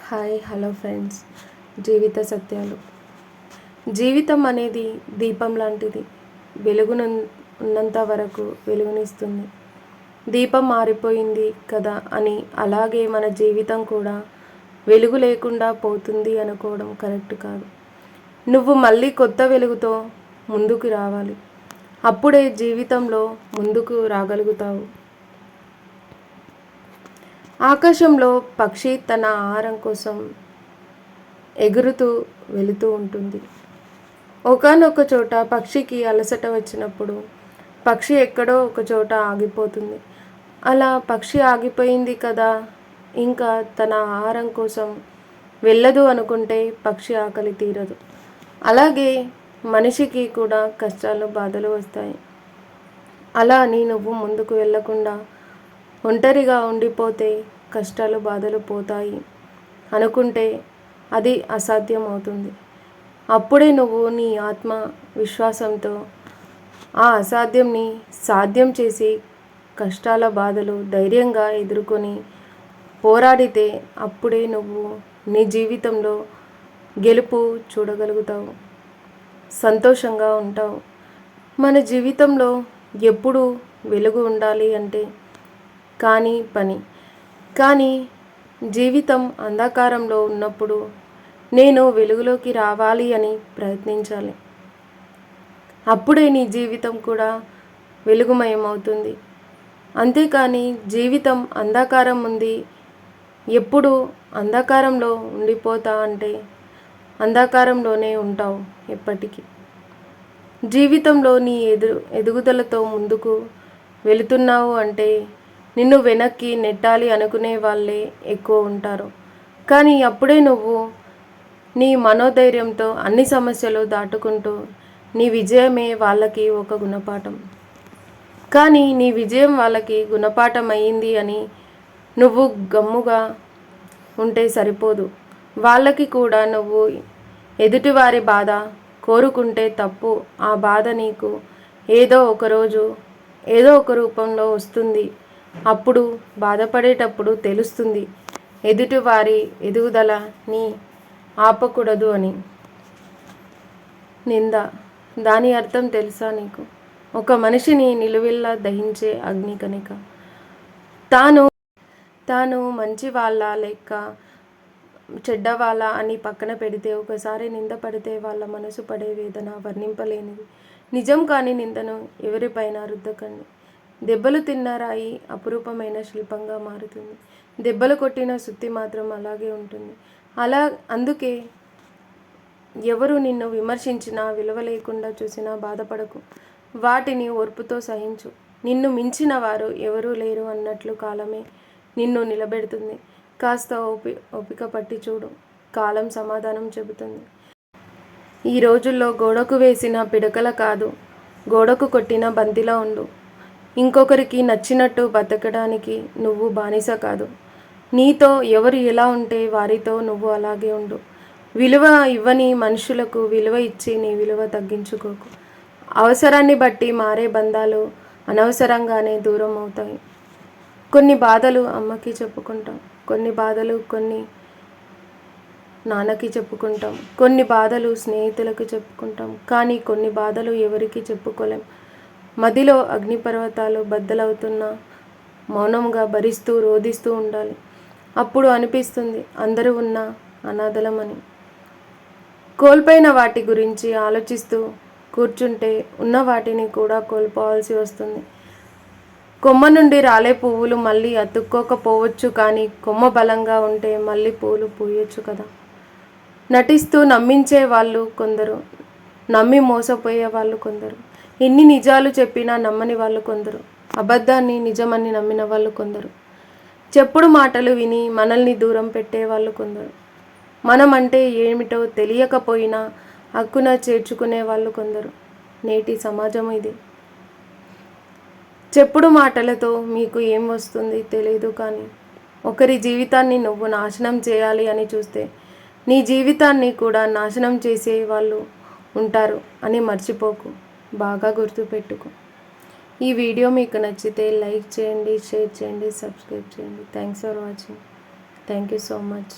Hi hello friends. జీవిత సత్యాలు. జీవితం అనేది దీపం లాంటిది. ఉన్నంత వరకు వెలుగునిస్తుంది. దీపం మారిపోయింది కదా అని అలాగే మన జీవితం కూడా వెలుగు లేకుండా పోతుంది అనుకోవడం కరెక్ట్ కాదు. నువ్వు మళ్ళీ కొత్త వెలుగుతో ముందుకు రావాలి. అప్పుడే జీవితంలో ముందుకు రాగలుగుతావు. ఆకాశంలో పక్షి తన ఆహారం కోసం ఎగురుతూ వెళుతూ ఉంటుంది. ఒకానొక చోట పక్షికి అలసట వచ్చినప్పుడు పక్షి ఎక్కడో ఒక చోట ఆగిపోతుంది. అలా పక్షి ఆగిపోయింది కదా, ఇంకా తన ఆహారం కోసం వెళ్ళదు అనుకుంటే పక్షి ఆకలి తీరదు. అలాగే మనిషికి కూడా కష్టాలు బాధలు వస్తాయి. అలా అని నువ్వు ముందుకు వెళ్ళకుండా ఒంటరిగా ఉండిపోతే కష్టాలు బాధలు పోతాయి అనుకుంటే అది అసాధ్యం అవుతుంది. అప్పుడే నువ్వు నీ ఆత్మ విశ్వాసంతో ఆ అసాధ్యంని సాధ్యం చేసి కష్టాల బాధలు ధైర్యంగా ఎదుర్కొని పోరాడితే అప్పుడే నువ్వు నీ జీవితంలో గెలుపు చూడగలుగుతావు, సంతోషంగా ఉంటావు. మన జీవితంలో ఎప్పుడు వెలుగు ఉండాలి అంటే కానీ జీవితం అంధకారంలో ఉన్నప్పుడు నేను వెలుగులోకి రావాలి అని ప్రయత్నించాలి. అప్పుడే నీ జీవితం కూడా వెలుగుమయం అవుతుంది. అంతేకాని జీవితం అంధకారం ఉంది, ఎప్పుడు అంధకారంలో ఉండిపోతా అంటే అంధకారంలోనే ఉంటావు ఎప్పటికీ. జీవితంలో నీ ఎదుగుదలతో ముందుకు వెళుతున్నావు అంటే నిన్ను వెనక్కి నెట్టాలి అనుకునే వాళ్ళే ఎక్కువ ఉంటారు. కానీ అప్పుడే నువ్వు నీ మనోధైర్యంతో అన్ని సమస్యలు దాటుకుంటూ నీ విజయమే వాళ్ళకి ఒక గుణపాఠం. కానీ నీ విజయం వాళ్ళకి గుణపాఠం అయ్యింది అని నువ్వు గమ్ముగా ఉంటే సరిపోదు. వాళ్ళకి కూడా నువ్వు ఎదుటివారి బాధ కోరుకుంటే తప్పు. ఆ బాధ నీకు ఏదో ఒకరోజు ఏదో ఒక రూపంలో వస్తుంది. అప్పుడు బాధపడేటప్పుడు తెలుస్తుంది ఎదుటివారి ఎదుగుదలని ఆపకూడదు అని. నింద, దాని అర్థం తెలుసా నీకు? ఒక మనిషిని నిలువెల్లా దహించే అగ్ని కనుక. తాను మంచి వాళ్ళ లేక చెడ్డవాళ్ళ అని పక్కన పెడితే ఒకసారి నింద పడితే వాళ్ళ మనసు పడే వేదన వర్ణింపలేనిది. నిజం కాని నిందను ఎవరిపైన రుద్దకండి. దెబ్బలు తిన్న రాయి అపురూపమైన శిల్పంగా మారుతుంది. దెబ్బలు కొట్టిన సుత్తి మాత్రం అలాగే ఉంటుంది. అందుకే ఎవరు నిన్ను విమర్శించినా, విలువ లేకుండా చూసినా బాధపడకు. వాటిని ఓర్పుతో సహించు. నిన్ను మించిన వారు ఎవరూ లేరు అన్నట్లు కాలమే నిన్ను నిలబెడుతుంది. కాస్త ఓపిక పట్టి చూడు, కాలం సమాధానం చెబుతుంది. ఈ రోజుల్లో గోడకు వేసిన పిడకల కాదు, గోడకు కొట్టిన బంతిలా ఉండు. ఇంకొకరికి నచ్చినట్టు బతకడానికి నువ్వు బానిస కాదు. నీతో ఎవరు ఎలా ఉంటే వారితో నువ్వు అలాగే ఉండు. విలువ ఇవ్వని మనుషులకు విలువ ఇచ్చి నీ విలువ తగ్గించుకోకు. అవసరాన్ని బట్టి మారే బంధాలు అనవసరంగానే దూరం అవుతాయి. కొన్ని బాధలు అమ్మకి చెప్పుకుంటాం, కొన్ని బాధలు నాన్నకి చెప్పుకుంటాం, కొన్ని బాధలు స్నేహితులకు చెప్పుకుంటాం. కానీ కొన్ని బాధలు ఎవరికి చెప్పుకోలేం. మదిలో అగ్నిపర్వతాలు బద్దలవుతున్నా మౌనంగా భరిస్తూ రోధిస్తూ ఉండాలి. అప్పుడు అనిపిస్తుంది అందరూ ఉన్న అనాథలమని. కోల్పోయిన వాటి గురించి ఆలోచిస్తూ కూర్చుంటే ఉన్న వాటిని కూడా కోల్పోవాల్సి వస్తుంది. కొమ్మ నుండి రాలే పువ్వులు మళ్ళీ అతుక్కోకపోవచ్చు, కానీ కొమ్మ బలంగా ఉంటే మళ్ళీ పూలు పూయొచ్చు కదా. నటిస్తూ నమ్మించే వాళ్ళు కొందరు, నమ్మి మోసపోయే వాళ్ళు కొందరు. ఎన్ని నిజాలు చెప్పినా నమ్మని వాళ్ళు కొందరు, అబద్ధాన్ని నిజమని నమ్మిన వాళ్ళు కొందరు. చెప్పుడు మాటలు విని మనల్ని దూరం పెట్టే వాళ్ళు కొందరు. మనం అంటే ఏమిటో తెలియకపోయినా హక్కున చేర్చుకునే వాళ్ళు కొందరు. నేటి సమాజం ఇది. చెప్పుడు మాటలతో మీకు ఏం వస్తుంది తెలియదు, కానీ ఒకరి జీవితాన్ని నువ్వు నాశనం చేయాలి అని చూస్తే నీ జీవితాన్ని కూడా నాశనం చేసే వాళ్ళు ఉంటారు అని మర్చిపోకు. బాగా గుర్తుపెట్టుకో. ఈ వీడియో మీకు నచ్చితే లైక్ చేయండి, షేర్ చేయండి, సబ్స్క్రైబ్ చేయండి. Thanks for watching. Thank you so much.